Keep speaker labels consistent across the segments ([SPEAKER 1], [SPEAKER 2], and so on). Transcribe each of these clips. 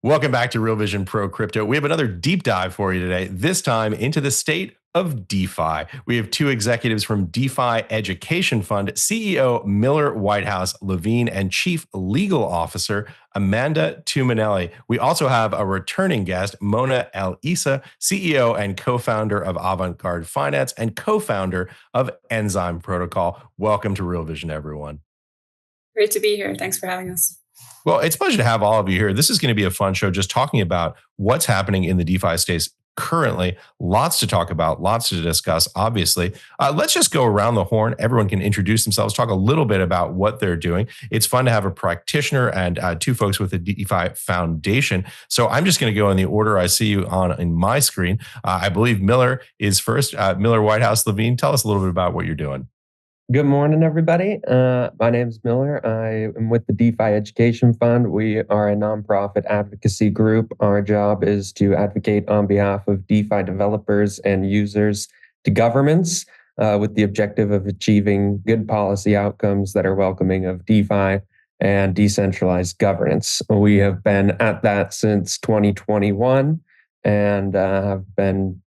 [SPEAKER 1] Welcome back to Real Vision Pro Crypto. We have another deep dive for you today, this time into the state of DeFi. We have two executives from DeFi Education Fund, CEO Miller Whitehouse-Levine and Chief Legal Officer Amanda Tuminelli. We also have a returning guest, Mona El-Issa, CEO and co-founder of Avantgarde Finance and co-founder of Enzyme Protocol. Welcome to Real Vision, everyone.
[SPEAKER 2] Great to be here. Thanks for having us.
[SPEAKER 1] Well, it's a pleasure to have all of you here. This is going to be a fun show, just talking about what's happening in the DeFi space currently. Lots to talk about, lots to discuss, obviously. Let's just go around the horn. Everyone can introduce themselves, talk a little bit about what they're doing. It's fun to have a practitioner and two folks with the DeFi Foundation. So I'm just going to go in the order I see you on in my screen. I believe Miller is first. Miller Whitehouse-Levine, tell us a little bit about what you're doing.
[SPEAKER 3] Good morning, everybody. My name is Miller. I am with the DeFi Education Fund. We are a nonprofit advocacy group. Our job is to advocate on behalf of DeFi developers and users to governments with the objective of achieving good policy outcomes that are welcoming of DeFi and decentralized governance. We have been at that since 2021 and have been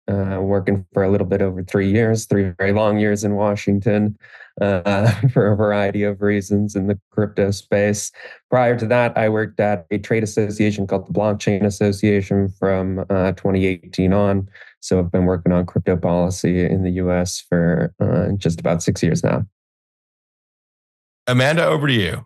[SPEAKER 3] working for a little bit over 3 years, 3 very long years in Washington for a variety of reasons in the crypto space. Prior to that, I worked at a trade association called the Blockchain Association from 2018 on. So I've been working on crypto policy in the US for just about 6 years now.
[SPEAKER 1] Amanda, over to you.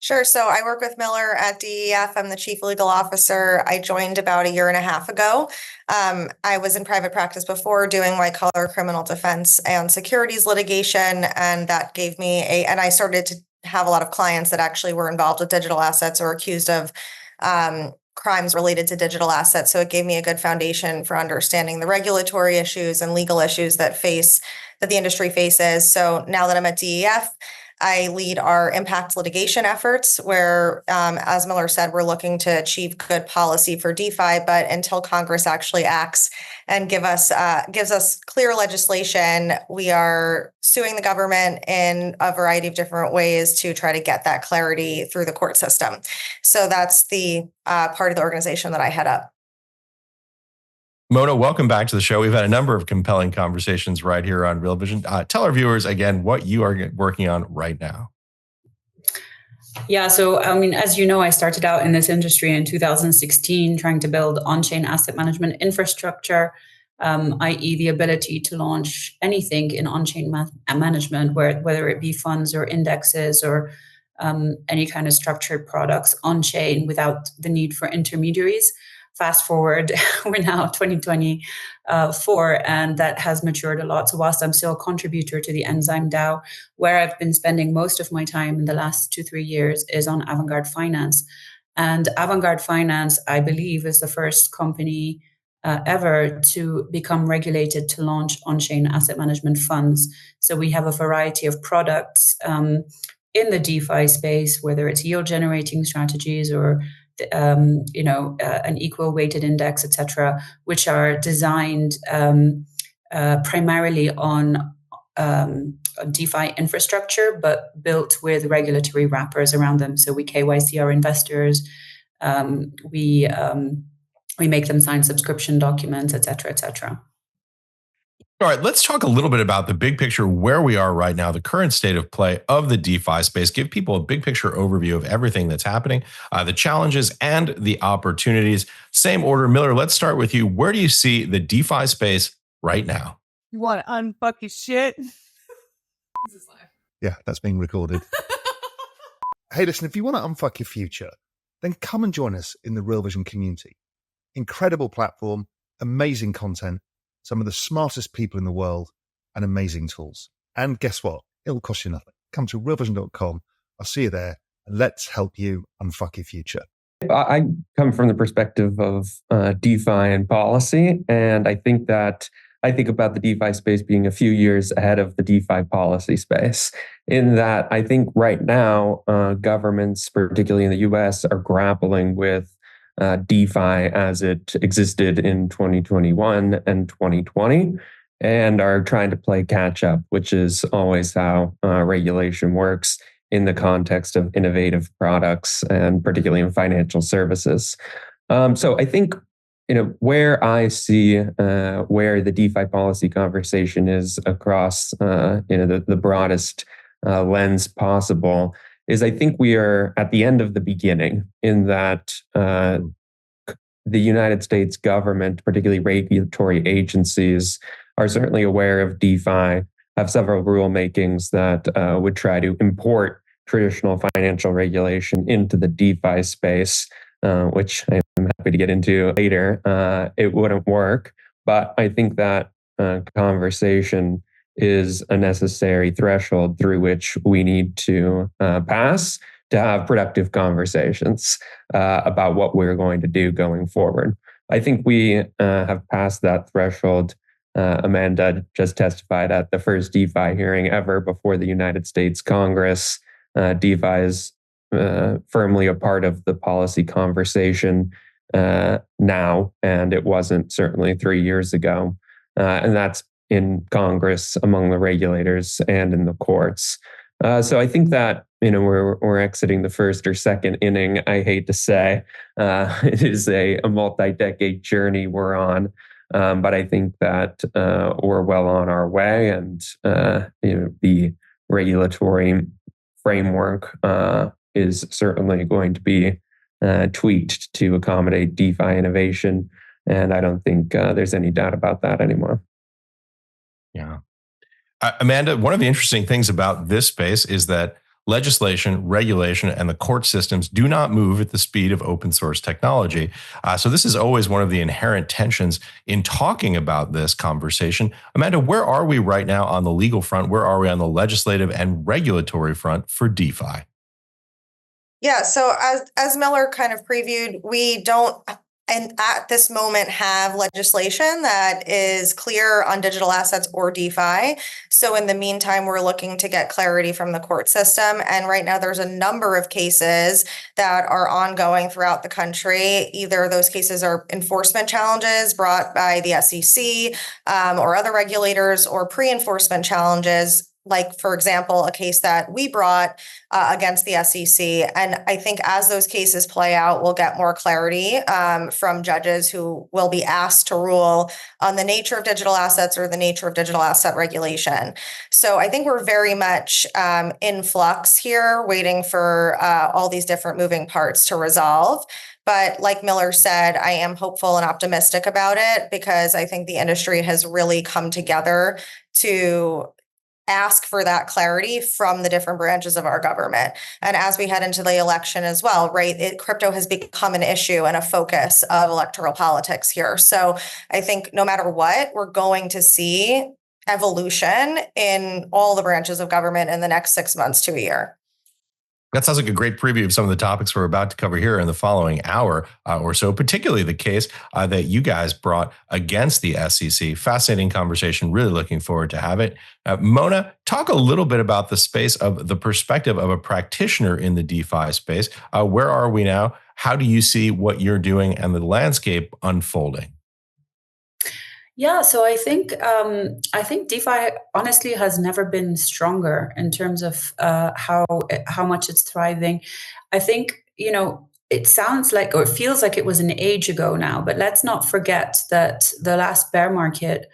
[SPEAKER 4] Sure. So I work with Miller at DEF. I'm the chief legal officer. I joined about 1.5 years ago. I was in private practice before doing white collar criminal defense and securities litigation. And that gave me and I started to have a lot of clients that actually were involved with digital assets or accused of crimes related to digital assets. So it gave me a good foundation for understanding the regulatory issues and legal issues that the industry faces. So now that I'm at DEF, I lead our impact litigation efforts where, as Miller said, we're looking to achieve good policy for DeFi, but until Congress actually acts and gives us clear legislation, we are suing the government in a variety of different ways to try to get that clarity through the court system. So that's the part of the organization that I head up.
[SPEAKER 1] Mona, welcome back to the show. We've had a number of compelling conversations right here on Real Vision. Tell our viewers again what you are working on right now.
[SPEAKER 2] Yeah, so as you know, I started out in this industry in 2016, trying to build on-chain asset management infrastructure, i.e. the ability to launch anything in on-chain management, whether it be funds or indexes or any kind of structured products on-chain without the need for intermediaries. Fast forward, we're now 2024, and that has matured a lot. So whilst I'm still a contributor to the Enzyme DAO, where I've been spending most of my time in the last 2-3 years is on Avantgarde Finance. And Avantgarde Finance, I believe, is the first company ever to become regulated to launch on-chain asset management funds. So we have a variety of products in the DeFi space, whether it's yield generating strategies or an equal weighted index, etc., which are designed primarily on DeFi infrastructure, but built with regulatory wrappers around them. So we KYC our investors, we make them sign subscription documents, etc., etc.
[SPEAKER 1] All right, let's talk a little bit about the big picture, where we are right now, the current state of play of the DeFi space. Give people a big picture overview of everything that's happening, the challenges and the opportunities. Same order, Miller, let's start with you. Where do you see the DeFi space right now?
[SPEAKER 5] You want to unfuck your shit? This
[SPEAKER 6] is live. Yeah, that's being recorded. Hey, listen, if you want to unfuck your future, then come and join us in the Real Vision community. Incredible platform, amazing content, some of the smartest people in the world, and amazing tools. And guess what? It'll cost you nothing. Come to realvision.com. I'll see you there, and let's help you unfuck your future.
[SPEAKER 3] I come from the perspective of DeFi and policy, and I think about the DeFi space being a few years ahead of the DeFi policy space. In that, I think right now, governments, particularly in the US, are grappling with DeFi as it existed in 2021 and 2020, and are trying to play catch up, which is always how regulation works. in the context of innovative products and particularly in financial services. So I think where I see where the DeFi policy conversation is across the broadest lens possible is I think we are at the end of the beginning in that the United States government, particularly regulatory agencies, are certainly aware of DeFi, have several rulemakings that would try to import traditional financial regulation into the DeFi space, which I'm happy to get into later. It wouldn't work, but I think that conversation is a necessary threshold through which we need to pass to have productive conversations about what we're going to do going forward. I think we have passed that threshold. Amanda just testified at the first DeFi hearing ever before the United States Congress. DeFi is firmly a part of the policy conversation now, and it wasn't certainly 3 years ago. And that's in Congress, among the regulators, and in the courts. So I think that we're exiting the first or second inning. I hate to say it is a multi-decade journey we're on, but I think that we're well on our way, and the regulatory framework is certainly going to be tweaked to accommodate DeFi innovation, and I don't think there's any doubt about that anymore.
[SPEAKER 1] Yeah. Amanda, one of the interesting things about this space is that legislation, regulation, and the court systems do not move at the speed of open source technology. So this is always one of the inherent tensions in talking about this conversation. Amanda, where are we right now on the legal front? Where are we on the legislative and regulatory front for DeFi?
[SPEAKER 4] Yeah, so as Miller kind of previewed, we don't, and at this moment, have legislation that is clear on digital assets or DeFi. So in the meantime, we're looking to get clarity from the court system. And right now, there's a number of cases that are ongoing throughout the country. Either those cases are enforcement challenges brought by the SEC or other regulators, or pre-enforcement challenges, like, for example, a case that we brought against the SEC. And I think as those cases play out, we'll get more clarity from judges who will be asked to rule on the nature of digital assets or the nature of digital asset regulation. So I think we're very much in flux here, waiting for all these different moving parts to resolve. But like Miller said, I am hopeful and optimistic about it, because I think the industry has really come together to ask for that clarity from the different branches of our government. And as we head into the election as well, right, crypto has become an issue and a focus of electoral politics here. So I think no matter what, we're going to see evolution in all the branches of government in the next 6 months to a year.
[SPEAKER 1] That sounds like a great preview of some of the topics we're about to cover here in the following hour or so, particularly the case that you guys brought against the SEC. Fascinating conversation. Really looking forward to have it. Mona, talk a little bit about the space of the perspective of a practitioner in the DeFi space. Where are we now? How do you see what you're doing and the landscape unfolding?
[SPEAKER 2] Yeah, so I think DeFi honestly has never been stronger in terms of how much it's thriving. I think it sounds like, or it feels like it was an age ago now, but let's not forget that the last bear market,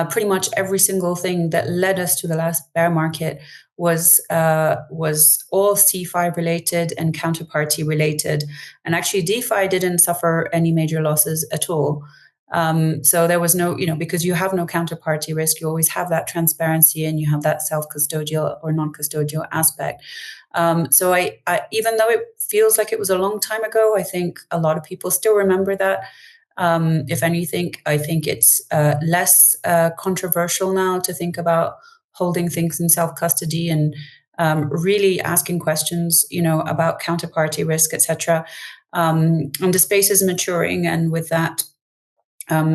[SPEAKER 2] pretty much every single thing that led us to the last bear market was all CeFi related and counterparty related, and actually DeFi didn't suffer any major losses at all. So there was no, because you have no counterparty risk, you always have that transparency and you have that self-custodial or non-custodial aspect. So I even though it feels like it was a long time ago, I think a lot of people still remember that. If anything, I think it's less controversial now to think about holding things in self-custody and really asking questions, about counterparty risk, etc. And the space is maturing, and with that,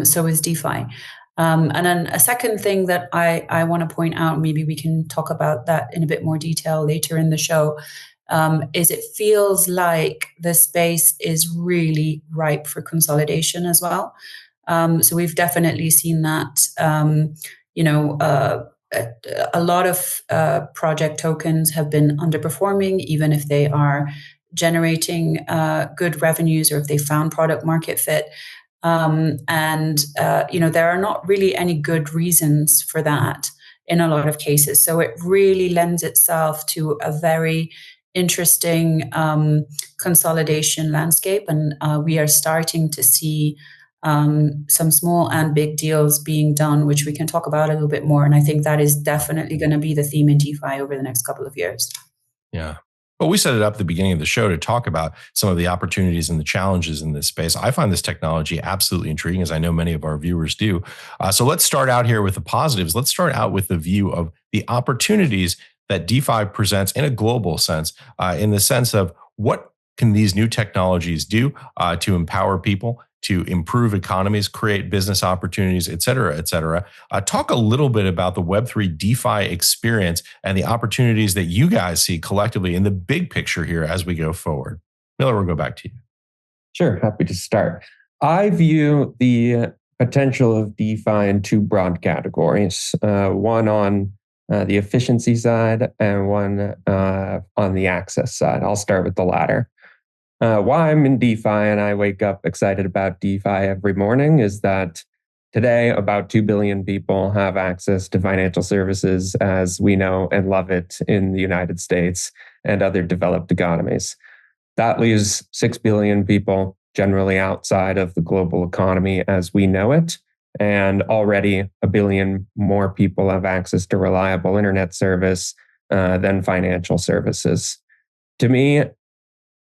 [SPEAKER 2] so is DeFi. And then a second thing that I want to point out, maybe we can talk about that in a bit more detail later in the show, is it feels like the space is really ripe for consolidation as well. So we've definitely seen that, a lot of project tokens have been underperforming, even if they are generating good revenues or if they found product market fit. There are not really any good reasons for that in a lot of cases. So it really lends itself to a very interesting consolidation landscape. And we are starting to see some small and big deals being done, which we can talk about a little bit more. And I think that is definitely going to be the theme in DeFi over the next couple of years.
[SPEAKER 1] Yeah. Well, we set it up at the beginning of the show to talk about some of the opportunities and the challenges in this space. I find this technology absolutely intriguing, as I know many of our viewers do. So let's start out here with the positives. Let's start out with the view of the opportunities that DeFi presents in a global sense, in the sense of what can these new technologies do to empower people, to improve economies, create business opportunities, et cetera, et cetera. Talk a little bit about the Web3 DeFi experience and the opportunities that you guys see collectively in the big picture here as we go forward. Miller, we'll go back to you.
[SPEAKER 3] Sure, happy to start. I view the potential of DeFi in two broad categories, one on the efficiency side and one on the access side. I'll start with the latter. Why I'm in DeFi and I wake up excited about DeFi every morning is that today about 2 billion people have access to financial services as we know and love it in the United States and other developed economies. That leaves 6 billion people generally outside of the global economy as we know it. And already 1 billion more people have access to reliable internet service than financial services. To me,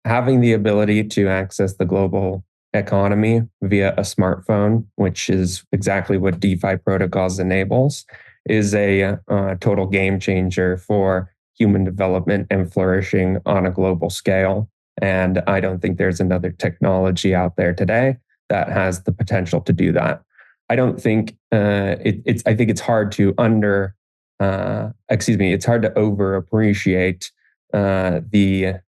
[SPEAKER 3] having the ability to access the global economy via a smartphone, which is exactly what DeFi protocols enables, is a total game changer for human development and flourishing on a global scale. And I don't think there's another technology out there today that has the potential to do that. I don't think I think it's hard to it's hard to overappreciate the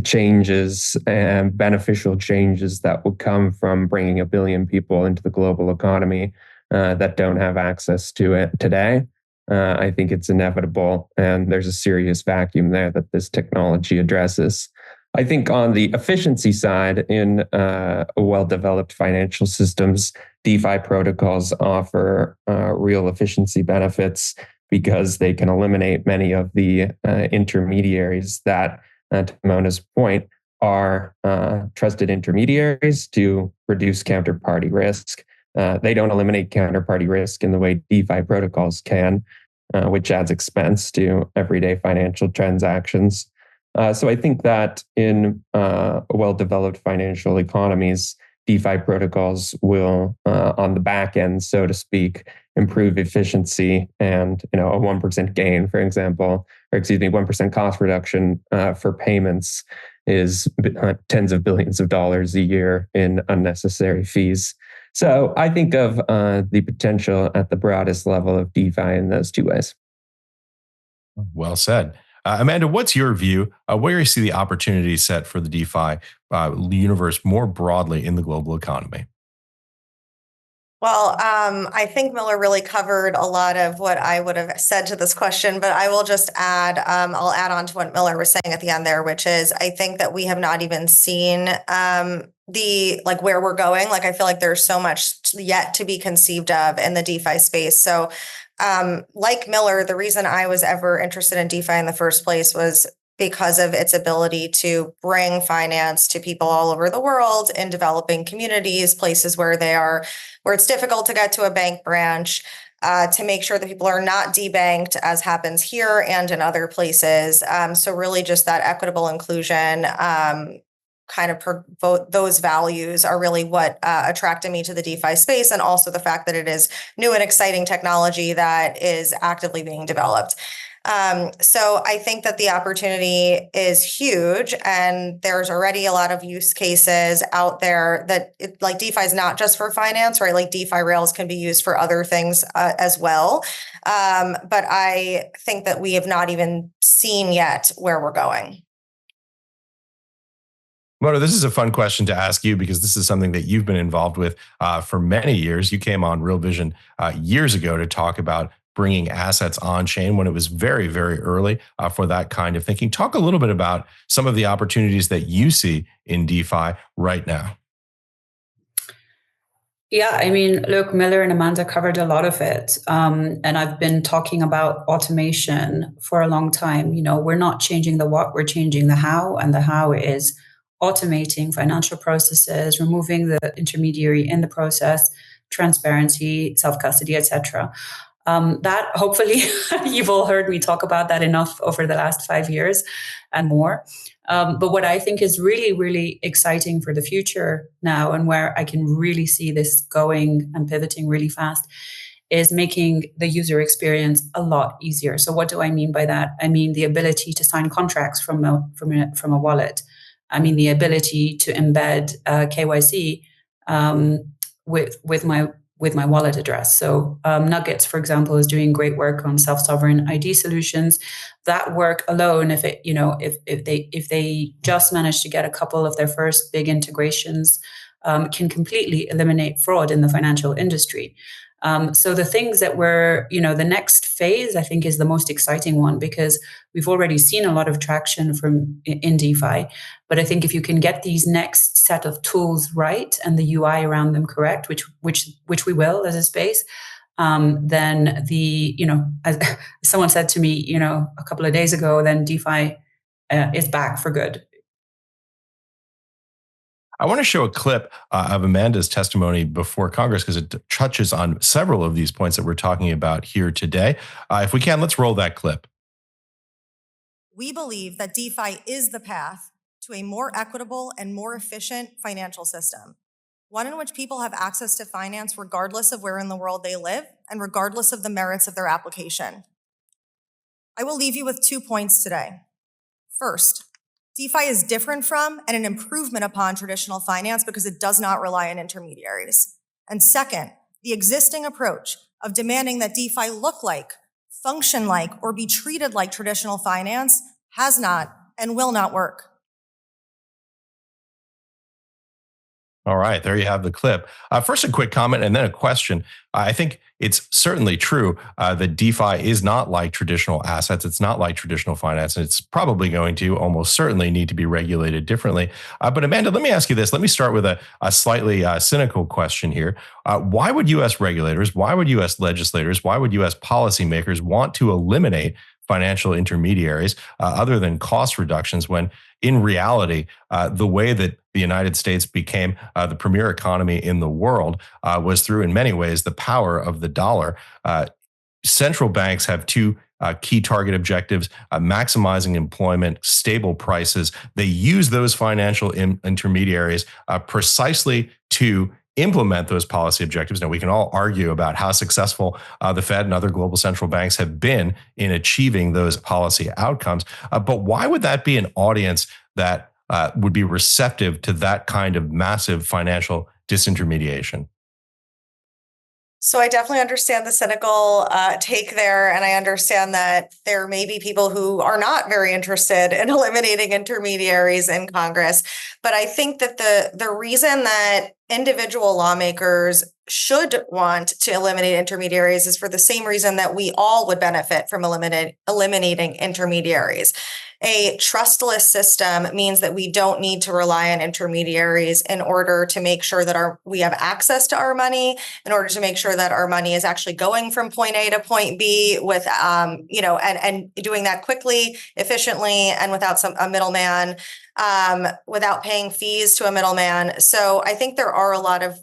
[SPEAKER 3] changes and beneficial changes that will come from bringing 1 billion people into the global economy that don't have access to it today. I think it's inevitable, and there's a serious vacuum there that this technology addresses. I think on the efficiency side, in well-developed financial systems, DeFi protocols offer real efficiency benefits because they can eliminate many of the intermediaries that, to Mona's point, are trusted intermediaries to reduce counterparty risk. They don't eliminate counterparty risk in the way DeFi protocols can, which adds expense to everyday financial transactions. So I think that in well-developed financial economies, DeFi protocols will, on the back end, so to speak, improve efficiency, and a 1% gain, for example, 1% cost reduction for payments is tens of billions of dollars a year in unnecessary fees. So I think of the potential at the broadest level of DeFi in those two ways.
[SPEAKER 1] Well said. Amanda, what's your view? Where do you see the opportunity set for the DeFi universe more broadly in the global economy?
[SPEAKER 4] Well, I think Miller really covered a lot of what I would have said to this question, but I will just add, I'll add on to what Miller was saying at the end there, which is I think that we have not even seen where we're going. I feel like there's so much yet to be conceived of in the DeFi space. So like Miller, the reason I was ever interested in DeFi in the first place was because of its ability to bring finance to people all over the world in developing communities, places where it's difficult to get to a bank branch, to make sure that people are not debanked, as happens here and in other places. So really just that equitable inclusion, those values are really what attracted me to the DeFi space, and also the fact that it is new and exciting technology that is actively being developed. So I think that the opportunity is huge, and there's already a lot of use cases out there that DeFi is not just for finance, right? Like DeFi rails can be used for other things as well. But I think that we have not even seen yet where we're going.
[SPEAKER 1] Mona, this is a fun question to ask you because this is something that you've been involved with for many years. You came on Real Vision years ago to talk about bringing assets on chain when it was very, very early for that kind of thinking. Talk a little bit about some of the opportunities that you see in DeFi right now.
[SPEAKER 2] Yeah, I mean, look, Miller and Amanda covered a lot of it. And I've been talking about automation for a long time. We're not changing the what, we're changing the how. And the how is automating financial processes, removing the intermediary in the process, transparency, self-custody, etc. That hopefully you've all heard me talk about that enough over the last 5 years and more. But what I think is really, really exciting for the future now, and where I can really see this going and pivoting really fast, is making the user experience a lot easier. So what do I mean by that? I mean the ability to sign contracts from a wallet. I mean the ability to embed KYC with my wallet address. So Nuggets, for example, is doing great work on self-sovereign ID solutions. That work alone, if they just manage to get a couple of their first big integrations, can completely eliminate fraud in the financial industry. So the things that the next phase, I think, is the most exciting one, because we've already seen a lot of traction in DeFi. But I think if you can get these next set of tools right and the UI around them correct, which we will as a space, then as someone said to me, a couple of days ago, then DeFi is back for good.
[SPEAKER 1] I want to show a clip of Amanda's testimony before Congress because it touches on several of these points that we're talking about here today. If we can, let's roll that clip.
[SPEAKER 7] We believe that DeFi is the path to a more equitable and more efficient financial system, one in which people have access to finance regardless of where in the world they live and regardless of the merits of their application. I will leave you with 2 points today. First, DeFi is different from and an improvement upon traditional finance because it does not rely on intermediaries. And second, the existing approach of demanding that DeFi look like, function like, or be treated like traditional finance has not and will not work.
[SPEAKER 1] All right, there you have the clip. First, a quick comment and then a question. I think it's certainly true that DeFi is not like traditional assets. It's not like traditional finance, and it's probably going to almost certainly need to be regulated differently. But Amanda, let me ask you this. Let me start with a slightly cynical question here. Why would U.S. regulators, why would U.S. legislators, why would U.S. policymakers want to eliminate financial intermediaries other than cost reductions when in reality, the way that the United States became the premier economy in the world was through, in many ways, the power of the dollar. Central banks have two key target objectives: maximizing employment, stable prices. They use those financial intermediaries precisely to implement those policy objectives. Now, we can all argue about how successful the Fed and other global central banks have been in achieving those policy outcomes. But why would that be an audience that would be receptive to that kind of massive financial disintermediation?
[SPEAKER 4] So I definitely understand the cynical take there, and I understand that there may be people who are not very interested in eliminating intermediaries in Congress. But I think that the reason that individual lawmakers should want to eliminate intermediaries is for the same reason that we all would benefit from eliminating intermediaries. A trustless system means that we don't need to rely on intermediaries in order to make sure that we have access to our money, in order to make sure that our money is actually going from point A to point B with, and doing that quickly, efficiently, and without a middleman, without paying fees to a middleman. So I think there are a lot of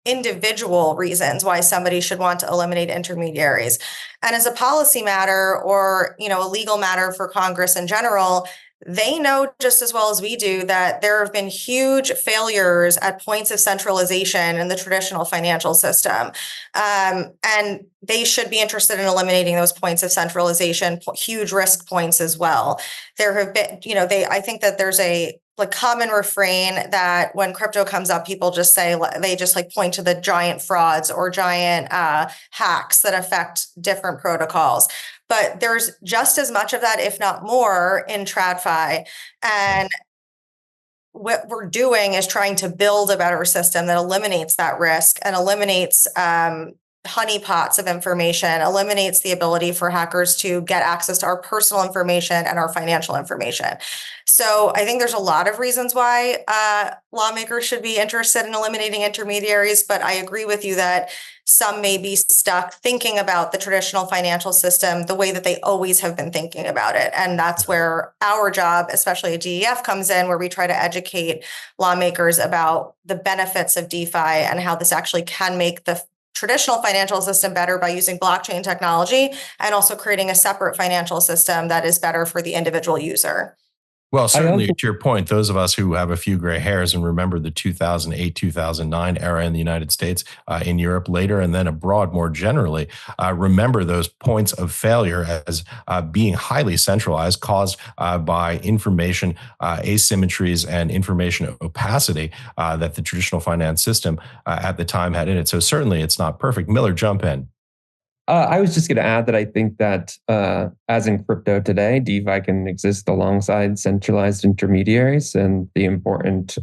[SPEAKER 4] individual reasons why somebody should want to eliminate intermediaries. And as a policy matter or, a legal matter for Congress in general, they know just as well as we do that there have been huge failures at points of centralization in the traditional financial system. And they should be interested in eliminating those points of centralization, huge risk points as well. There have been, I think that there's a common refrain that when crypto comes up, people just say, they just point to the giant frauds or giant hacks that affect different protocols. But there's just as much of that, if not more, in TradFi. And what we're doing is trying to build a better system that eliminates that risk and eliminates honeypots of information, eliminates the ability for hackers to get access to our personal information and our financial information. So I think there's a lot of reasons why lawmakers should be interested in eliminating intermediaries, but I agree with you that some may be stuck thinking about the traditional financial system the way that they always have been thinking about it. And that's where our job, especially at DEF, comes in, where we try to educate lawmakers about the benefits of DeFi and how this actually can make the traditional financial system better by using blockchain technology, and also creating a separate financial system that is better for the individual user.
[SPEAKER 1] Well, certainly to your point, those of us who have a few gray hairs and remember the 2008, 2009 era in the United States, in Europe later, and then abroad more generally, remember those points of failure as being highly centralized, caused by information asymmetries and information opacity that the traditional finance system at the time had in it. So certainly it's not perfect. Miller, jump in.
[SPEAKER 3] I was just going to add that I think that as in crypto today, DeFi can exist alongside centralized intermediaries. And the important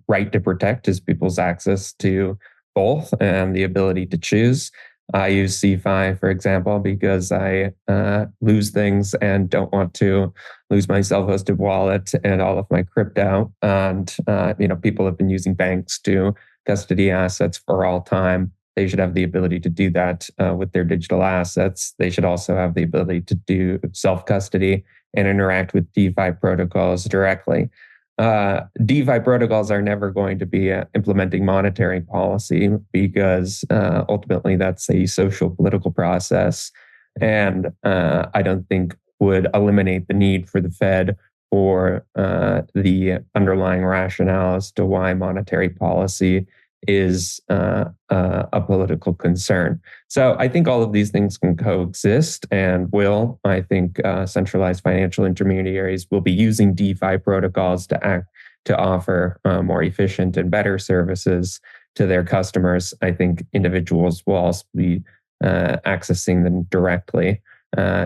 [SPEAKER 3] right to protect is people's access to both and the ability to choose. I use CeFi, for example, because I lose things and don't want to lose my self-hosted wallet and all of my crypto. And people have been using banks to custody assets for all time. They should have the ability to do that with their digital assets. They should also have the ability to do self-custody and interact with DeFi protocols directly. DeFi protocols are never going to be implementing monetary policy because ultimately that's a social political process. And I don't think would eliminate the need for the Fed or the underlying rationale as to why monetary policy is a political concern. So I think all of these things can coexist and will. I think centralized financial intermediaries will be using DeFi protocols to offer more efficient and better services to their customers. I think individuals will also be accessing them directly,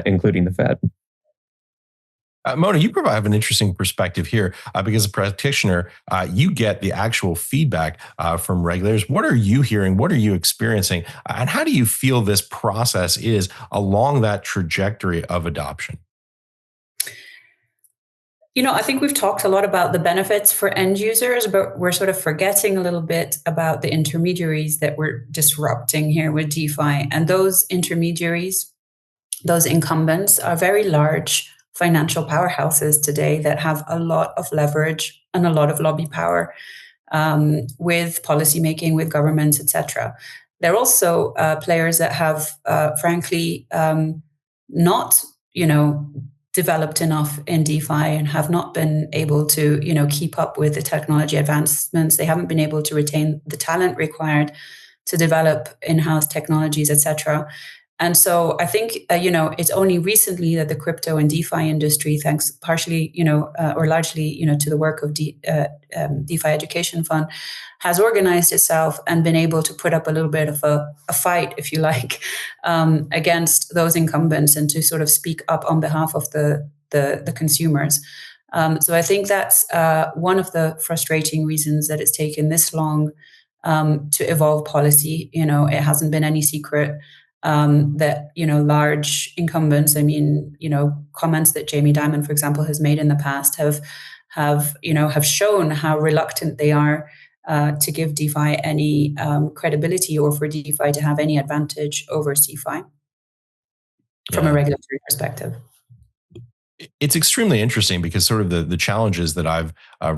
[SPEAKER 3] including the Fed.
[SPEAKER 1] Mona, you provide an interesting perspective here because as a practitioner, you get the actual feedback from regulators. What are you hearing? What are you experiencing? And how do you feel this process is along that trajectory of adoption?
[SPEAKER 2] I think we've talked a lot about the benefits for end users, but we're sort of forgetting a little bit about the intermediaries that we're disrupting here with DeFi. And those intermediaries, those incumbents, are very large financial powerhouses today that have a lot of leverage and a lot of lobby power with policymaking, with governments, etc. They're also players that have, frankly, not, developed enough in DeFi and have not been able to, keep up with the technology advancements. They haven't been able to retain the talent required to develop in-house technologies, etc. And so I think, it's only recently that the crypto and DeFi industry, thanks partially, or largely, to the work of DeFi Education Fund, has organized itself and been able to put up a little bit of a fight, if you like, against those incumbents and to sort of speak up on behalf of the consumers. So I think that's one of the frustrating reasons that it's taken this long to evolve policy. It hasn't been any secret that large incumbents, comments that Jamie Dimon, for example, has made in the past have shown how reluctant they are to give DeFi any credibility or for DeFi to have any advantage over CeFi from a regulatory perspective.
[SPEAKER 1] It's extremely interesting because sort of the challenges that I've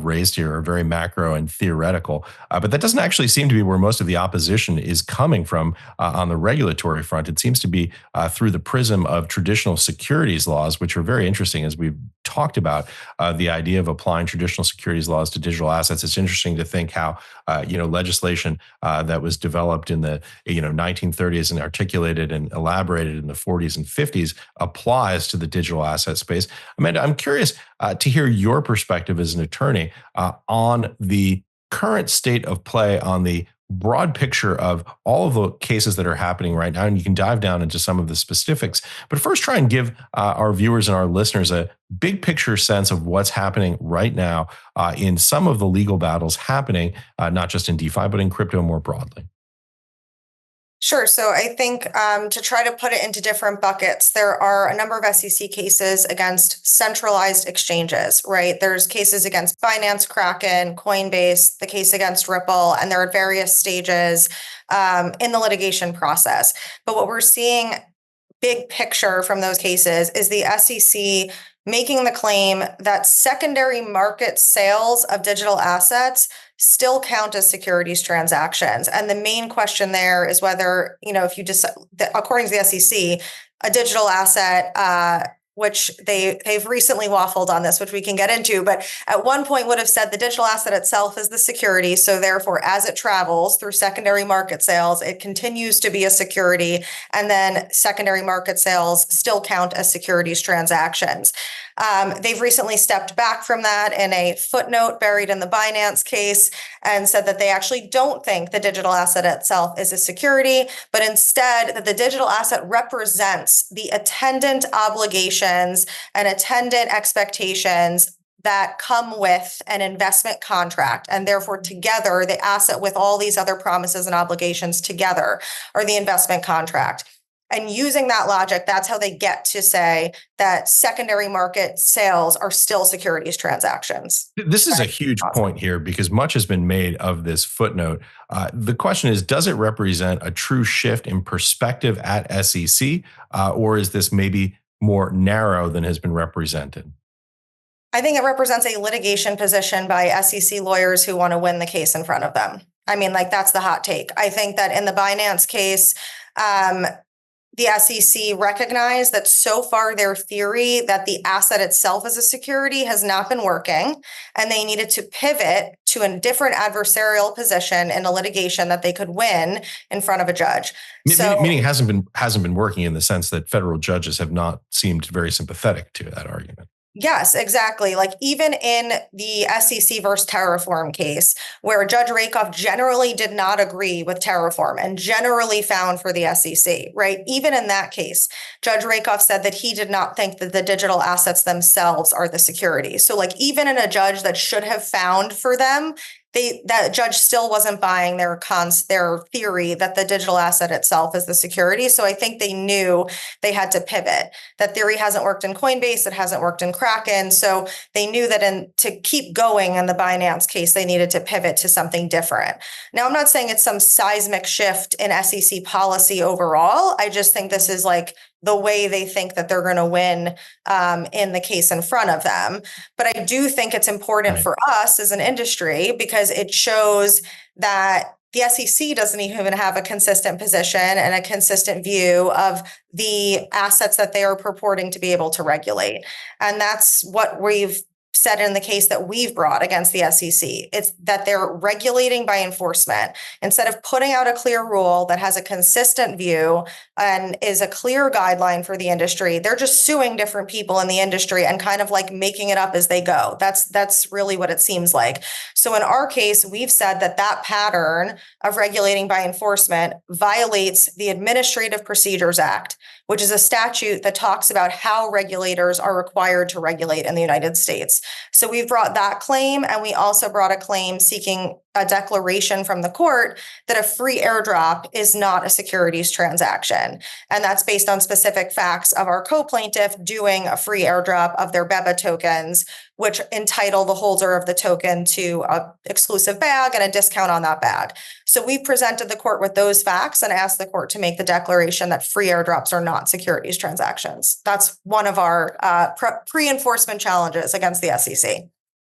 [SPEAKER 1] raised here are very macro and theoretical, but that doesn't actually seem to be where most of the opposition is coming from on the regulatory front. It seems to be through the prism of traditional securities laws, which are very interesting as we've talked about the idea of applying traditional securities laws to digital assets. It's interesting to think how legislation that was developed in the 1930s and articulated and elaborated in the 40s and 50s applies to the digital asset space. Amanda, I'm curious to hear your perspective as an attorney on the current state of play, on the broad picture of all of the cases that are happening right now. And you can dive down into some of the specifics. But first, try and give our viewers and our listeners a big picture sense of what's happening right now in some of the legal battles happening, not just in DeFi, but in crypto more broadly.
[SPEAKER 4] Sure. So I think to try to put it into different buckets, there are a number of SEC cases against centralized exchanges, right? There's cases against Binance, Kraken, Coinbase, the case against Ripple, and they're at various stages in the litigation process. But what we're seeing big picture from those cases is the SEC making the claim that secondary market sales of digital assets still count as securities transactions. And the main question there is whether, if you just, according to the SEC, a digital asset, which they've recently waffled on this, which we can get into, but at one point would have said the digital asset itself is the security. So therefore, as it travels through secondary market sales, it continues to be a security. And then secondary market sales still count as securities transactions. They've recently stepped back from that in a footnote buried in the Binance case and said that they actually don't think the digital asset itself is a security, but instead that the digital asset represents the attendant obligations and attendant expectations that come with an investment contract. And therefore, together, the asset with all these other promises and obligations together are the investment contract. And using that logic, that's how they get to say that secondary market sales are still securities transactions.
[SPEAKER 1] This is a huge point here because much has been made of this footnote. The question is, does it represent a true shift in perspective at SEC, or is this maybe more narrow than has been represented?
[SPEAKER 4] I think it represents a litigation position by SEC lawyers who want to win the case in front of them. I mean, that's the hot take. I think that in the Binance case, the SEC recognized that so far their theory that the asset itself is a security has not been working, and they needed to pivot to a different adversarial position in a litigation that they could win in front of a judge.
[SPEAKER 1] Meaning it hasn't been working in the sense that federal judges have not seemed very sympathetic to that argument.
[SPEAKER 4] Yes, exactly. Like even in the SEC versus Terraform case, where Judge Rakoff generally did not agree with Terraform and generally found for the SEC, right? Even in that case, Judge Rakoff said that he did not think that the digital assets themselves are the security. So like even in a judge that should have found for them, that judge still wasn't buying their theory that the digital asset itself is the security. So I think they knew they had to pivot. That theory hasn't worked in Coinbase. It hasn't worked in Kraken. So they knew that to keep going in the Binance case, they needed to pivot to something different. Now, I'm not saying it's some seismic shift in SEC policy overall. I just think this is like the way they think that they're going to win in the case in front of them. But I do think it's important for us as an industry because it shows that the SEC doesn't even have a consistent position and a consistent view of the assets that they are purporting to be able to regulate. And that's what we've said in the case that we've brought against the SEC. It's that they're regulating by enforcement. Instead of putting out a clear rule that has a consistent view and is a clear guideline for the industry, they're just suing different people in the industry and kind of like making it up as they go. That's really what it seems like. So in our case, we've said that pattern of regulating by enforcement violates the Administrative Procedures Act, which is a statute that talks about how regulators are required to regulate in the United States. So we've brought that claim, and we also brought a claim seeking a declaration from the court that a free airdrop is not a securities transaction. And that's based on specific facts of our co-plaintiff doing a free airdrop of their BEBA tokens, which entitle the holder of the token to an exclusive bag and a discount on that bag. So we presented the court with those facts and asked the court to make the declaration that free airdrops are not securities transactions. That's one of our pre-enforcement challenges against the SEC.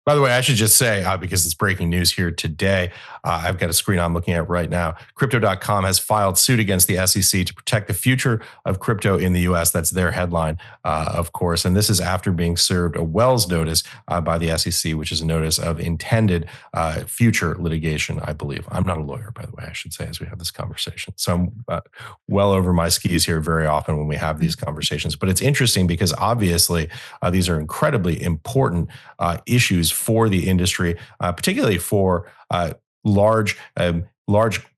[SPEAKER 1] By the way, I should just say, because it's breaking news here today, I've got a screen I'm looking at right now. Crypto.com has filed suit against the SEC to protect the future of crypto in the U.S. That's their headline, of course. And this is after being served a Wells notice by the SEC, which is a notice of intended future litigation, I believe. I'm not a lawyer, by the way, I should say, as we have this conversation. So I'm well over my skis here very often when we have these conversations. But it's interesting because obviously these are incredibly important issues for the industry, particularly for large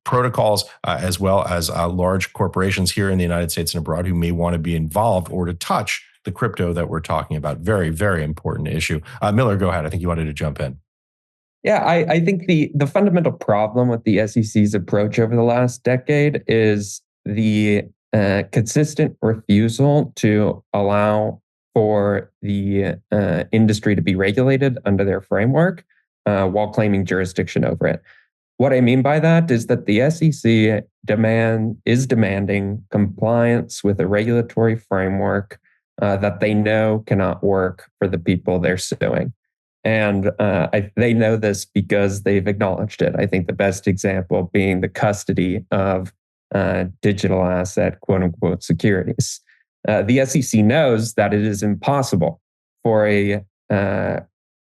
[SPEAKER 1] protocols, as well as large corporations here in the United States and abroad who may want to be involved or to touch the crypto that we're talking about. Very, very important issue. Miller, go ahead. I think you wanted to jump in.
[SPEAKER 3] Yeah, I think the fundamental problem with the SEC's approach over the last decade is the consistent refusal to allow for the industry to be regulated under their framework while claiming jurisdiction over it. What I mean by that is that the SEC is demanding compliance with a regulatory framework that they know cannot work for the people they're suing. And they know this because they've acknowledged it. I think the best example being the custody of digital asset, quote unquote, securities. The SEC knows that it is impossible for a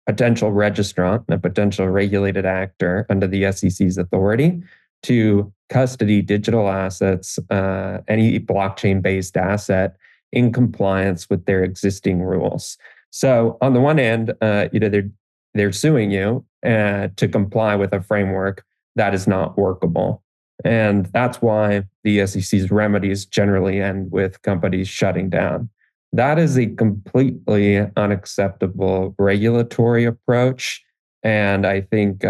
[SPEAKER 3] potential registrant, a potential regulated actor under the SEC's authority to custody digital assets, any blockchain-based asset in compliance with their existing rules. So on the one hand, they're suing you to comply with a framework that is not workable. And that's why the SEC's remedies generally end with companies shutting down. That is a completely unacceptable regulatory approach, and I think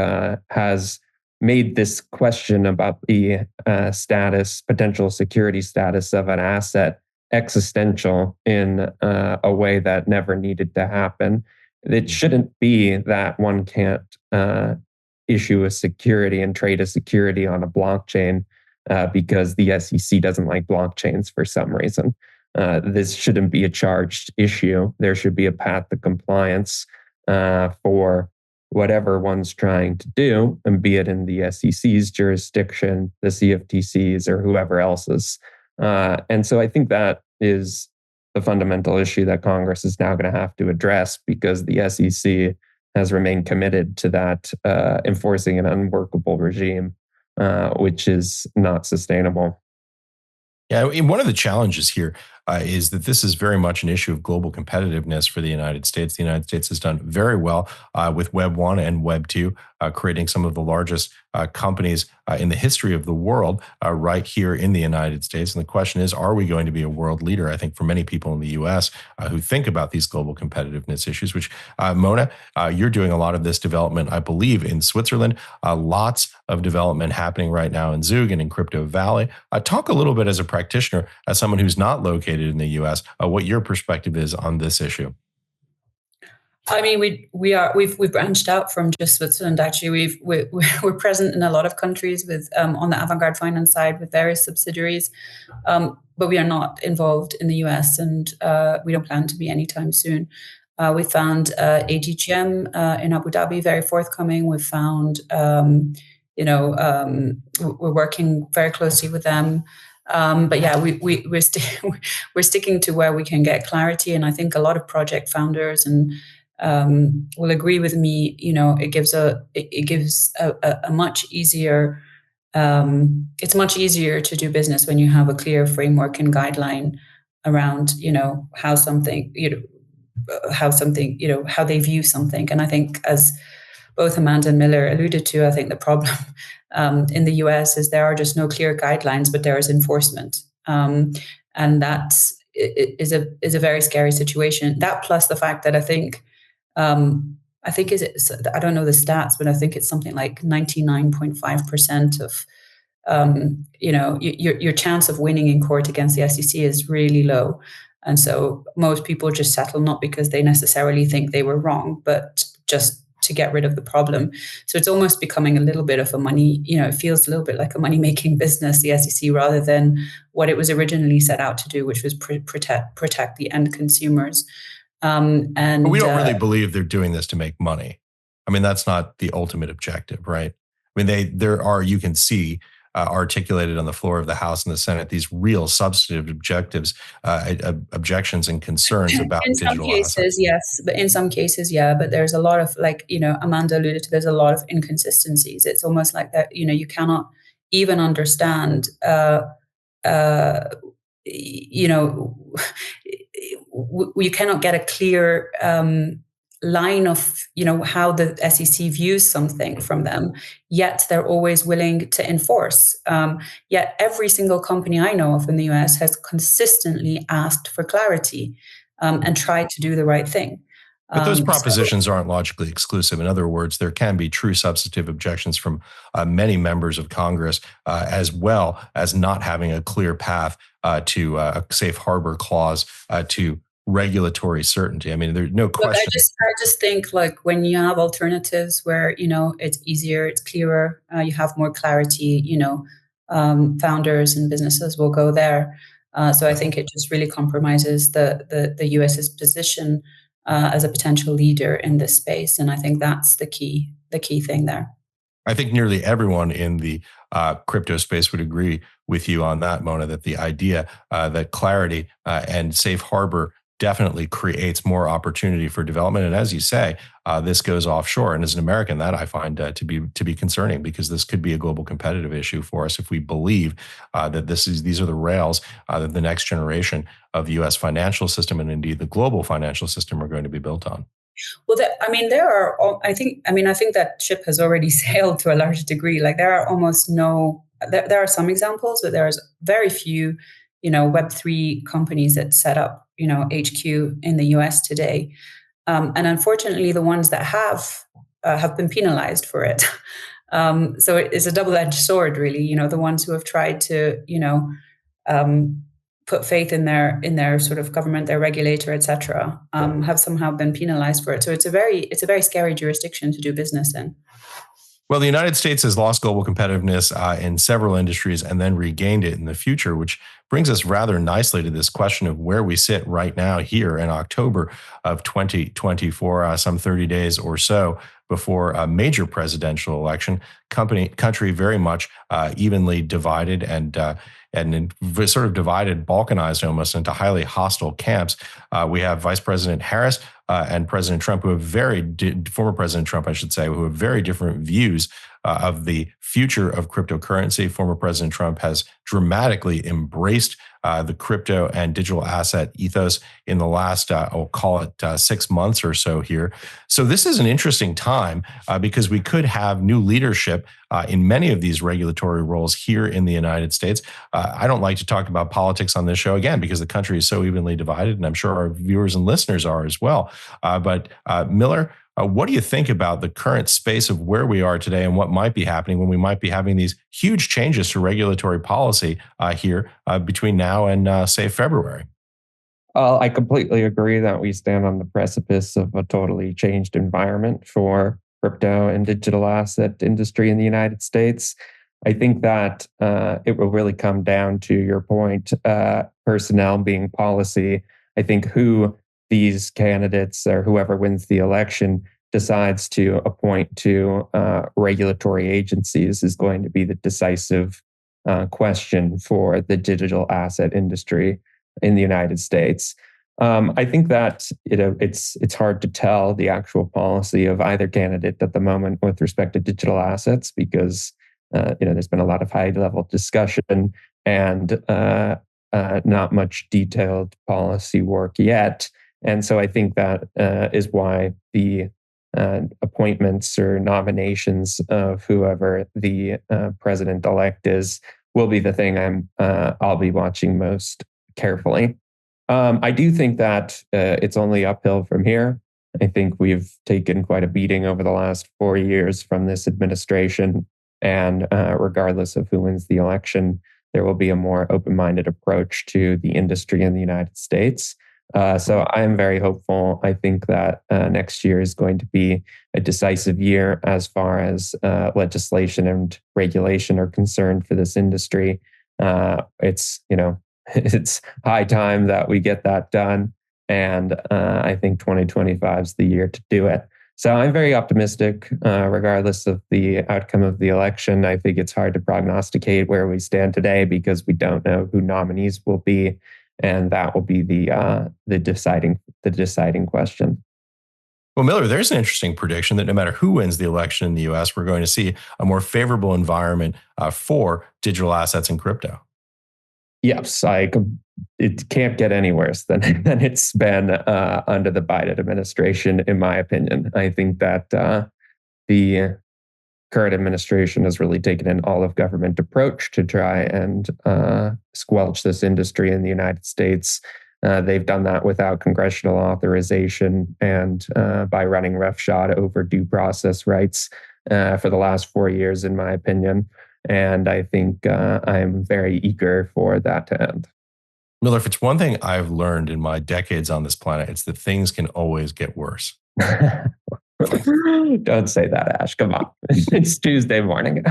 [SPEAKER 3] has made this question about the potential security status of an asset existential in a way that never needed to happen. It shouldn't be that one can't issue a security and trade a security on a blockchain because the SEC doesn't like blockchains for some reason. This shouldn't be a charged issue. There should be a path to compliance for whatever one's trying to do, and be it in the SEC's jurisdiction, the CFTC's, or whoever else's. And so I think that is the fundamental issue that Congress is now going to have to address, because the SEC has remained committed to that, enforcing an unworkable regime, which is not sustainable.
[SPEAKER 1] Yeah, and one of the challenges here is that this is very much an issue of global competitiveness for the United States. The United States has done very well with Web 1 and Web 2, creating some of the largest companies in the history of the world right here in the United States. And the question is, are we going to be a world leader? I think for many people in the U.S. Who think about these global competitiveness issues, which Mona, you're doing a lot of this development, I believe, in Switzerland. Lots of development happening right now in Zug and in Crypto Valley. Talk a little bit as a practitioner, as someone who's not located in the U.S., what your perspective is on this issue.
[SPEAKER 2] I mean, we've branched out from just Switzerland. Actually, we're present in a lot of countries with on the Avantgarde Finance side with various subsidiaries, but we are not involved in the US, and we don't plan to be anytime soon. We found AGGM in Abu Dhabi very forthcoming. We found, we're working very closely with them. But yeah, we're sticking to where we can get clarity, and I think a lot of project founders and will agree with me. It gives a much easier. It's much easier to do business when you have a clear framework and guideline around how they view something. And I think, as both Amanda and Miller alluded to, I think the problem in the US is there are just no clear guidelines, but there is enforcement, and that is a very scary situation. That plus the fact that I don't know the stats, but I think it's something like 99.5% of your chance of winning in court against the SEC is really low. And so most people just settle, not because they necessarily think they were wrong, but just to get rid of the problem. So it's almost becoming a little bit of a money, it feels a little bit like a money-making business, the SEC, rather than what it was originally set out to do, which was protect the end consumers. But
[SPEAKER 1] we don't really believe they're doing this to make money. I mean, that's not the ultimate objective, right? I mean, you can see articulated on the floor of the House and the Senate these real substantive objectives, objections and concerns about digital assets. In some cases,
[SPEAKER 2] yes, but in some cases, yeah. But there's a lot of, Amanda alluded to, there's a lot of inconsistencies. It's almost like that, you cannot even understand, you cannot get a clear line of how the SEC views something from them, yet they're always willing to enforce. Yet every single company I know of in the US has consistently asked for clarity and tried to do the right thing.
[SPEAKER 1] But those propositions aren't logically exclusive. In other words, there can be true substantive objections from many members of Congress, as well as not having a clear path to a safe harbor clause to regulatory certainty. I mean, there's no question.
[SPEAKER 2] Look, I just think like when you have alternatives where, it's easier, it's clearer, you have more clarity, founders and businesses will go there. So I think it just really compromises the US's position as a potential leader in this space. And I think that's the key thing there.
[SPEAKER 1] I think nearly everyone in the crypto space would agree with you on that, Mona, that the idea that clarity and safe harbor definitely creates more opportunity for development. And as you say, this goes offshore. And as an American, that I find to be concerning, because this could be a global competitive issue for us if we believe that these are the rails that the next generation of the U.S. financial system and indeed the global financial system are going to be built on.
[SPEAKER 2] Well, I think that ship has already sailed to a large degree. Like there are almost there are some examples, but there's very few, Web3 companies that set up, HQ in the US today. And unfortunately, the ones that have been penalized for it. So it's a double-edged sword, really. The ones who have tried to, put faith in their sort of government, their regulator, etc., have somehow been penalized for it. So it's a very scary jurisdiction to do business in.
[SPEAKER 1] Well, the United States has lost global competitiveness in several industries and then regained it in the future, which brings us rather nicely to this question of where we sit right now here in October of 2024, some 30 days or so before a major presidential election. Country very much evenly divided and sort of divided, balkanized almost into highly hostile camps. We have Vice President Harris and President Trump, former President Trump, I should say, who have very different views of the future of cryptocurrency. Former President Trump has dramatically embraced the crypto and digital asset ethos in the last, I'll call it 6 months or so here. So this is an interesting time because we could have new leadership in many of these regulatory roles here in the United States. I don't like to talk about politics on this show, again, because the country is so evenly divided, and I'm sure our viewers and listeners are as well. But Miller, what do you think about the current space of where we are today and what might be happening when we might be having these huge changes to regulatory policy here between now and, say, February?
[SPEAKER 3] I completely agree that we stand on the precipice of a totally changed environment for crypto and digital asset industry in the United States. I think that it will really come down to your point, personnel being policy. I think who these candidates or whoever wins the election decides to appoint to regulatory agencies is going to be the decisive question for the digital asset industry in the United States. I think that it's hard to tell the actual policy of either candidate at the moment with respect to digital assets because there's been a lot of high-level discussion and not much detailed policy work yet. And so I think that is why the appointments or nominations of whoever the president-elect is will be the thing I'll be watching most carefully. I do think that it's only uphill from here. I think we've taken quite a beating over the last 4 years from this administration. And regardless of who wins the election, there will be a more open-minded approach to the industry in the United States. So I am very hopeful. I think that next year is going to be a decisive year as far as legislation and regulation are concerned for this industry. It's high time that we get that done. And I think 2025 is the year to do it. So I'm very optimistic, regardless of the outcome of the election. I think it's hard to prognosticate where we stand today because we don't know who nominees will be. And that will be the deciding question.
[SPEAKER 1] Well, Miller, there's an interesting prediction that no matter who wins the election in the U.S., we're going to see a more favorable environment for digital assets and crypto.
[SPEAKER 3] Yes, it can't get any worse than it's been under the Biden administration, in my opinion. I think that the current administration has really taken an all-of-government approach to try and squelch this industry in the United States. They've done that without congressional authorization and by running roughshod over due process rights for the last 4 years, in my opinion. And I think I'm very eager for that to end.
[SPEAKER 1] Miller, if it's one thing I've learned in my decades on this planet, it's that things can always get worse.
[SPEAKER 3] Don't say that, Ash. Come on. It's Tuesday morning.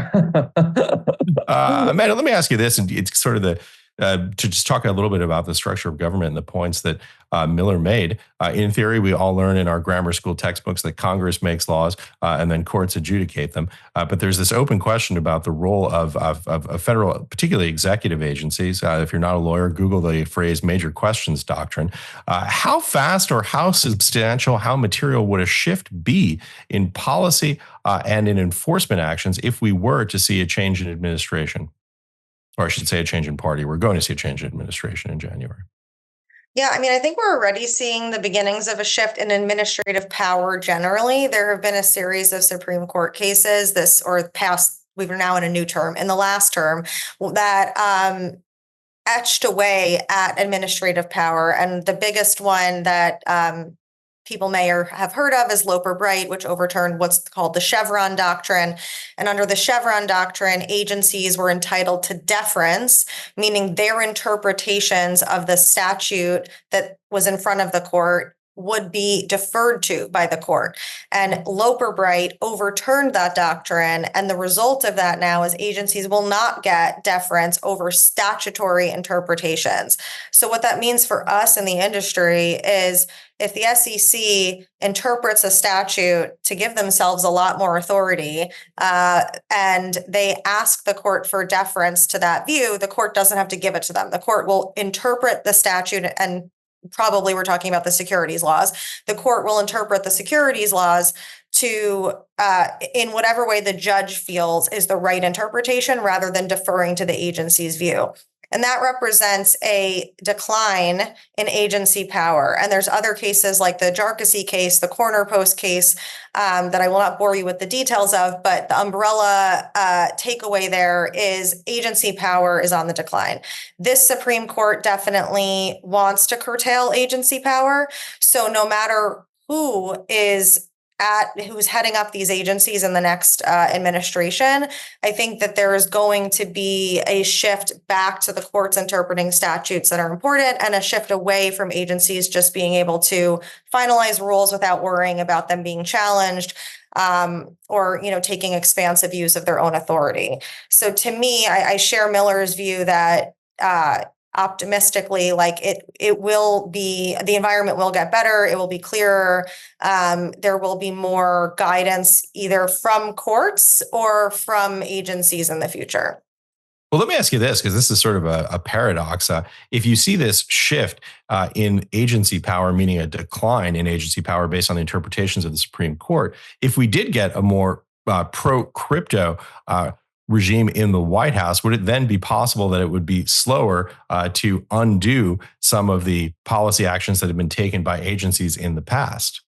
[SPEAKER 1] Amanda, let me ask you this, and it's sort of to just talk a little bit about the structure of government and the points that Miller made. In theory, we all learn in our grammar school textbooks that Congress makes laws and then courts adjudicate them. But there's this open question about the role of federal, particularly executive agencies. If you're not a lawyer, Google the phrase major questions doctrine. How fast or how substantial, how material would a shift be in policy and in enforcement actions if we were to see a change in administration? Or I should say a change in party. We're going to see a change in administration in January.
[SPEAKER 4] Yeah, I mean, I think we're already seeing the beginnings of a shift in administrative power generally. There have been a series of Supreme Court cases we were now in a new term, in the last term, that etched away at administrative power. And the biggest one that people may have heard of is Loper-Bright, which overturned what's called the Chevron doctrine. And under the Chevron doctrine, agencies were entitled to deference, meaning their interpretations of the statute that was in front of the court would be deferred to by the court. And Loper-Bright overturned that doctrine. And the result of that now is agencies will not get deference over statutory interpretations. So what that means for us in the industry is if the SEC interprets a statute to give themselves a lot more authority and they ask the court for deference to that view, the court doesn't have to give it to them. The court will interpret the statute, and probably we're talking about the securities laws. The court will interpret the securities laws to in whatever way the judge feels is the right interpretation rather than deferring to the agency's view. And that represents a decline in agency power. And there's other cases like the Jarkissi case, the Corner Post case, that I will not bore you with the details of, but the umbrella takeaway there is agency power is on the decline. This Supreme Court definitely wants to curtail agency power. So no matter who's heading up these agencies in the next administration, I think that there is going to be a shift back to the courts interpreting statutes that are important and a shift away from agencies just being able to finalize rules without worrying about them being challenged or taking expansive use of their own authority. So to me, I share Miller's view that optimistically, like it will be, the environment will get better. It will be clearer. There will be more guidance either from courts or from agencies in the future.
[SPEAKER 1] Well, let me ask you this, because this is sort of a paradox. If you see this shift in agency power, meaning a decline in agency power based on the interpretations of the Supreme Court, if we did get a more pro-crypto regime in the White House, would it then be possible that it would be slower to undo some of the policy actions that have been taken by agencies in the past?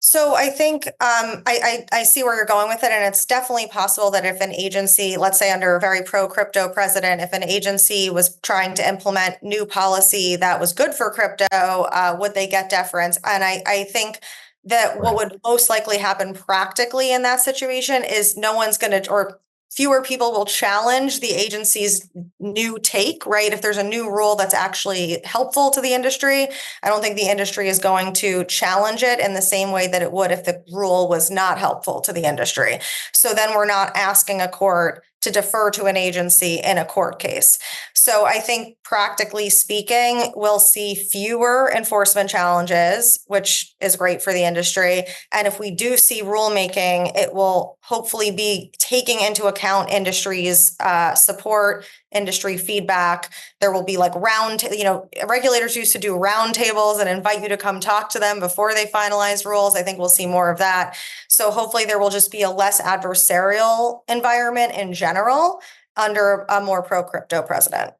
[SPEAKER 4] So I think I see where you're going with it. And it's definitely possible that if an agency, let's say under a very pro-crypto president, if an agency was trying to implement new policy that was good for crypto, would they get deference? And I think that what would most likely happen practically in that situation is no one's going to, or fewer people will challenge the agency's new take, right? If there's a new rule that's actually helpful to the industry, I don't think the industry is going to challenge it in the same way that it would if the rule was not helpful to the industry. So then we're not asking a court to defer to an agency in a court case. So I think practically speaking, we'll see fewer enforcement challenges, which is great for the industry. And if we do see rulemaking, it will hopefully be taking into account industry's support, industry feedback. There will be like regulators used to do roundtables and invite you to come talk to them before they finalize rules. I think we'll see more of that. So hopefully there will just be a less adversarial environment in general under a more pro-crypto president.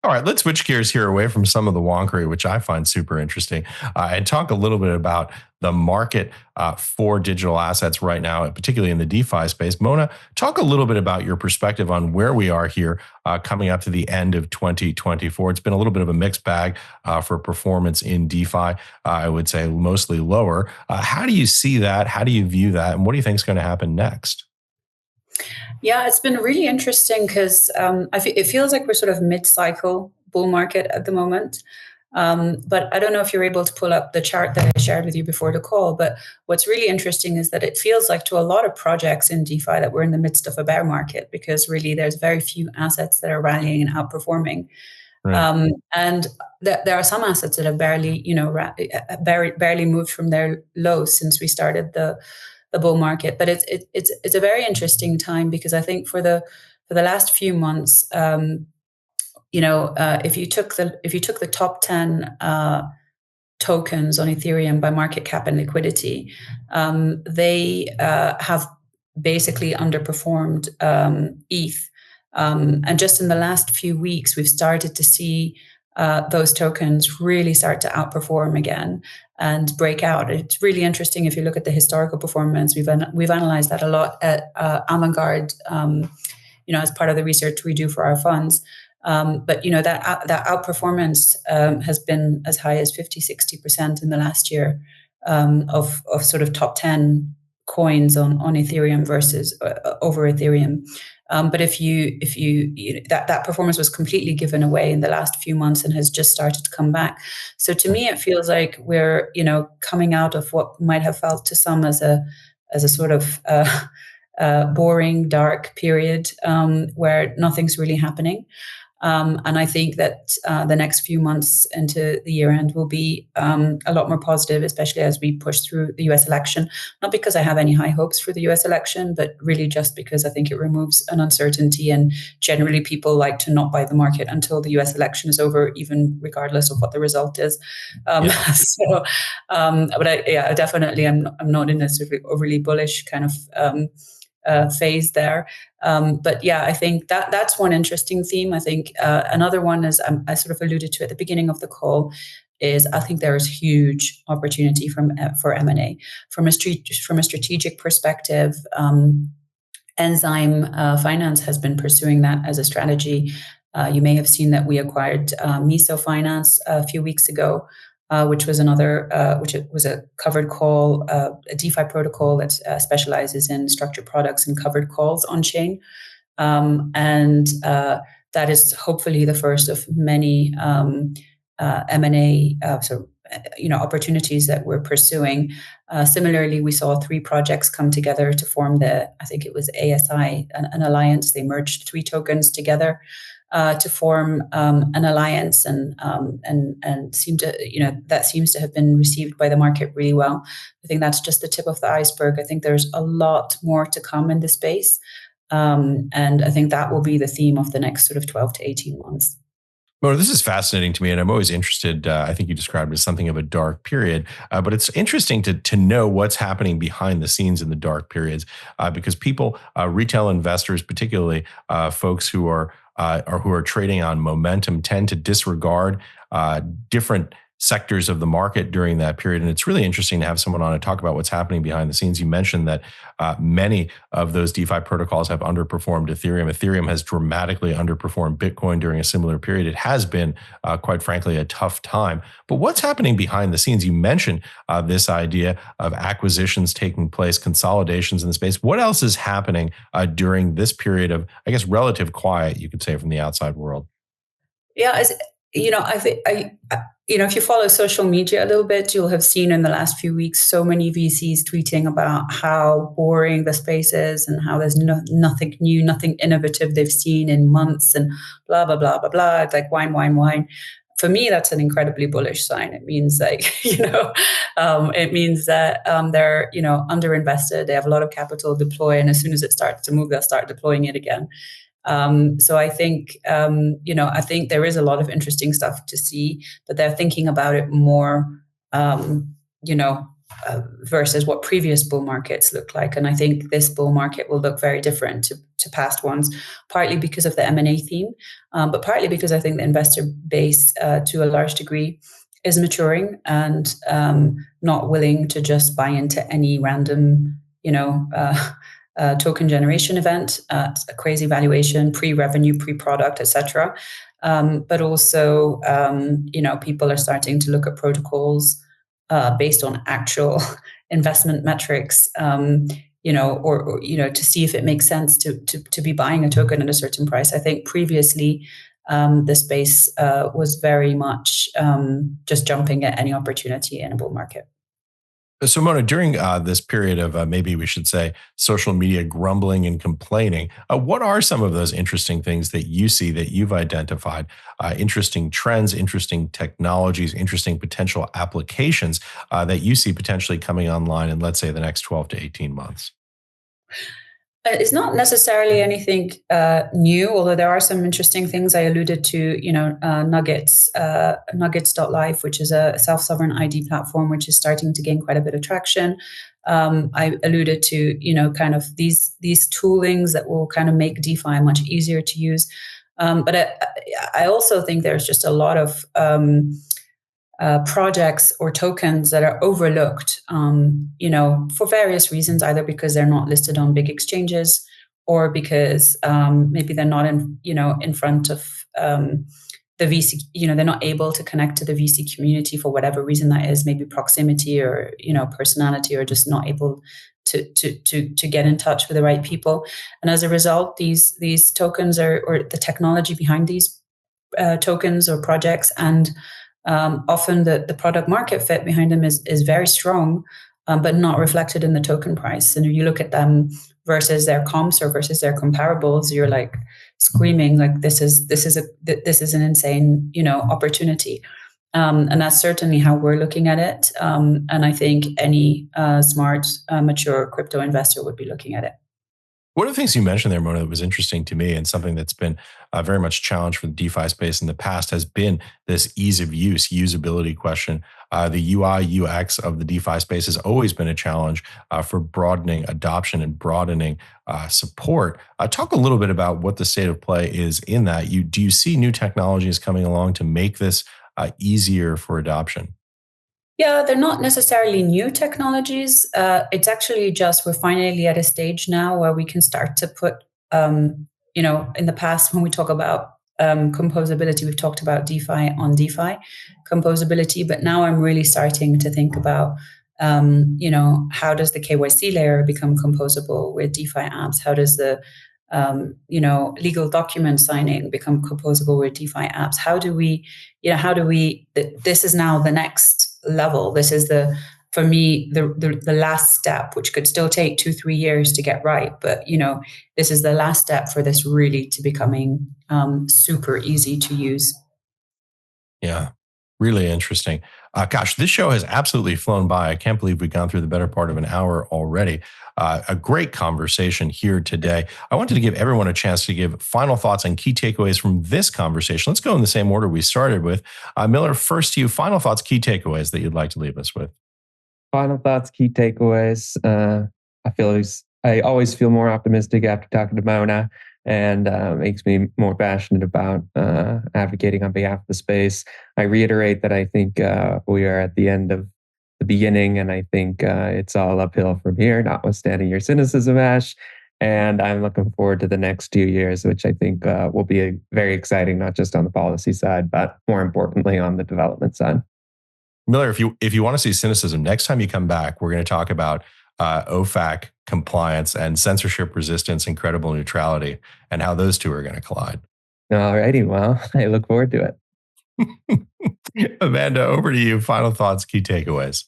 [SPEAKER 1] All right, let's switch gears here away from some of the wonkery, which I find super interesting, and talk a little bit about the market for digital assets right now, particularly in the DeFi space. Mona, talk a little bit about your perspective on where we are here coming up to the end of 2024. It's been a little bit of a mixed bag for performance in DeFi. I would say mostly lower. How do you see that? How do you view that? And what do you think is going to happen next?
[SPEAKER 2] Yeah, it's been really interesting because it feels like we're sort of mid-cycle bull market at the moment. But I don't know if you're able to pull up the chart that I shared with you before the call. But what's really interesting is that it feels like to a lot of projects in DeFi that we're in the midst of a bear market, because really there's very few assets that are rallying and outperforming. Right. And there are some assets that have barely, barely moved from their lows since we started the bull market. But it's a very interesting time, because I think for the last few months, if you took the top 10 tokens on Ethereum by market cap and liquidity, they have basically underperformed ETH. And just in the last few weeks, we've started to see those tokens really start to outperform again and break out. It's really interesting if you look at the historical performance. We've analyzed that a lot at Avantgarde, as part of the research we do for our funds. But that outperformance has been as high as 50-60% in the last year of sort of top 10 coins on Ethereum versus over Ethereum. But if that performance was completely given away in the last few months and has just started to come back. So to me, it feels like we're coming out of what might have felt to some as a sort of boring, dark period where nothing's really happening. And I think that the next few months into the year end will be a lot more positive, especially as we push through the US election. Not because I have any high hopes for the US election, but really just because I think it removes an uncertainty. And generally, people like to not buy the market until the US election is over, even regardless of what the result is. But I definitely I'm not in a sort of overly bullish kind of phase there. But yeah, I think that's one interesting theme. I think another one is, I sort of alluded to at the beginning of the call, is I think there is huge opportunity for M&A. From a strategic perspective, Enzyme Finance has been pursuing that as a strategy. You may have seen that we acquired Miso Finance a few weeks ago, which was a covered call, a DeFi protocol that specializes in structured products and covered calls on chain. And that is hopefully the first of many M&A opportunities that we're pursuing. Similarly, we saw 3 projects come together to form I think it was ASI, an alliance. They merged 3 tokens together to form an alliance, and seem to that seems to have been received by the market really well. I think that's just the tip of the iceberg. I think there's a lot more to come in this space, and I think that will be the theme of the next sort of 12 to 18 months.
[SPEAKER 1] Well, this is fascinating to me, and I'm always interested. I think you described it as something of a dark period, but it's interesting to know what's happening behind the scenes in the dark periods, because people, retail investors, particularly folks who are trading on momentum, tend to disregard different sectors of the market during that period. And it's really interesting to have someone on to talk about what's happening behind the scenes. You mentioned that many of those DeFi protocols have underperformed Ethereum. Ethereum has dramatically underperformed Bitcoin during a similar period. It has been, quite frankly, a tough time. But what's happening behind the scenes? You mentioned this idea of acquisitions taking place, consolidations in the space. What else is happening during this period of, I guess, relative quiet, you could say, from the outside world?
[SPEAKER 2] Yeah, I think if you follow social media a little bit, you'll have seen in the last few weeks so many VCs tweeting about how boring the space is and how there's nothing new, nothing innovative they've seen in months, and blah, blah, blah, blah, blah. It's like wine, wine, wine. For me, that's an incredibly bullish sign. It means it means that they're, underinvested. They have a lot of capital to deploy, and as soon as it starts to move, they'll start deploying it again. So I think, I think there is a lot of interesting stuff to see, but they're thinking about it more, versus what previous bull markets looked like. And I think this bull market will look very different to past ones, partly because of the M&A theme, but partly because I think the investor base, to a large degree, is maturing and not willing to just buy into any random, token generation event at a crazy valuation, pre-revenue, pre-product, etc. But also, people are starting to look at protocols based on actual investment metrics, or to see if it makes sense to be buying a token at a certain price. I think previously the space was very much just jumping at any opportunity in a bull market.
[SPEAKER 1] So, Mona, during this period of maybe we should say social media grumbling and complaining, what are some of those interesting things that you see that you've identified? Interesting trends, interesting technologies, interesting potential applications that you see potentially coming online in, let's say, the next 12 to 18 months?
[SPEAKER 2] It's not necessarily anything new, although there are some interesting things. I alluded to, Nuggets, Nuggets.life, which is a self-sovereign ID platform, which is starting to gain quite a bit of traction. I alluded to, kind of these toolings that will kind of make DeFi much easier to use. But I also think there's just a lot of projects or tokens that are overlooked, for various reasons, either because they're not listed on big exchanges or because maybe they're not in front of the VC, they're not able to connect to the VC community for whatever reason that is, maybe proximity or, personality, or just not able to get in touch with the right people. And as a result, these tokens or the technology behind these tokens or projects, and often the product market fit behind them is very strong, but not reflected in the token price. And if you look at them versus their comps or versus their comparables, you're like screaming like this is an insane opportunity. And that's certainly how we're looking at it. And I think any smart, mature crypto investor would be looking at it.
[SPEAKER 1] One of the things you mentioned there, Mona, that was interesting to me and something that's been very much challenged for the DeFi space in the past has been this ease of use, usability question. The UI, UX of the DeFi space has always been a challenge for broadening adoption and broadening support. Talk a little bit about what the state of play is in that. Do you see new technologies coming along to make this easier for adoption?
[SPEAKER 2] Yeah, they're not necessarily new technologies. It's actually just we're finally at a stage now where we can start to put, in the past when we talk about composability, we've talked about DeFi on DeFi composability, but now I'm really starting to think about, how does the KYC layer become composable with DeFi apps? How does the legal document signing become composable with DeFi apps? How do we, this is now the next level. This is for me, the last step, which could still take 2-3 years to get right. But, this is the last step for this really to becoming super easy to use.
[SPEAKER 1] Yeah, really interesting. Gosh, this show has absolutely flown by. I can't believe we've gone through the better part of an hour already. A great conversation here today. I wanted to give everyone a chance to give final thoughts and key takeaways from this conversation. Let's go in the same order we started with. Miller, first to you, final thoughts, key takeaways that you'd like to leave us with.
[SPEAKER 3] Final thoughts, key takeaways. I always feel more optimistic after talking to Mona, and makes me more passionate about advocating on behalf of the space. I reiterate that I think we are at the end of the beginning, and I think it's all uphill from here, notwithstanding your cynicism, Ash. And I'm looking forward to the next 2 years, which I think will be very exciting, not just on the policy side, but more importantly on the development side.
[SPEAKER 1] Miller, if you want to see cynicism, next time you come back, we're going to talk about OFAC compliance and censorship resistance and credible neutrality and how those two are going to collide.
[SPEAKER 3] All righty. Well, I look forward to
[SPEAKER 1] it. Amanda, over to you. Final thoughts, key takeaways.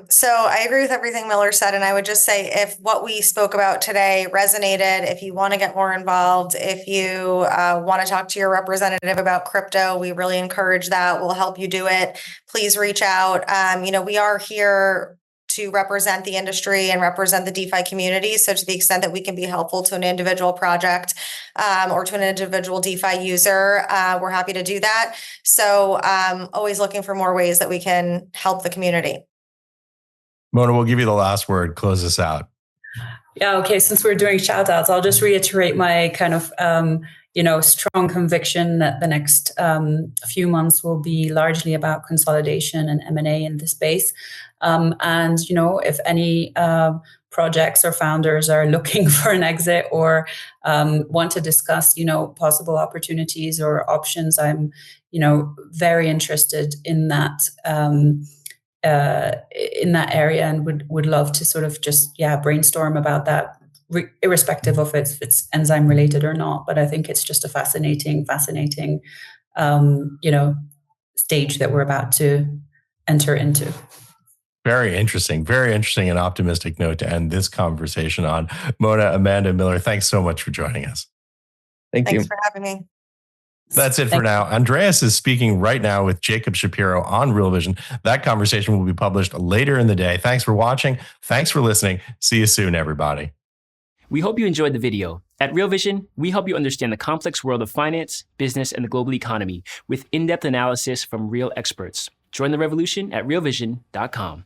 [SPEAKER 4] So I agree with everything Miller said. And I would just say if what we spoke about today resonated, if you want to get more involved, if you want to talk to your representative about crypto, we really encourage that. We'll help you do it. Please reach out. We are here to represent the industry and represent the DeFi community. So to the extent that we can be helpful to an individual project or to an individual DeFi user, we're happy to do that. So always looking for more ways that we can help the community.
[SPEAKER 1] Mona, we'll give you the last word. Close us out.
[SPEAKER 2] Yeah, okay. Since we're doing shout outs, I'll just reiterate my kind of, strong conviction that the next few months will be largely about consolidation and M&A in the space. If any projects or founders are looking for an exit or want to discuss, possible opportunities or options, I'm, very interested in that. In that area, and would love to sort of just brainstorm about that, irrespective of if it's enzyme related or not. But I think it's just a fascinating stage that we're about to enter into.
[SPEAKER 1] Very interesting and optimistic note to end this conversation on. Mona, Amanda, Miller, thanks so much for joining us.
[SPEAKER 3] Thanks
[SPEAKER 4] you for having me.
[SPEAKER 1] That's it for now. Andreas is speaking right now with Jacob Shapiro on Real Vision. That conversation will be published later in the day. Thanks for watching. Thanks for listening. See you soon, everybody.
[SPEAKER 8] We hope you enjoyed the video. At Real Vision, we help you understand the complex world of finance, business, and the global economy with in-depth analysis from real experts. Join the revolution at realvision.com.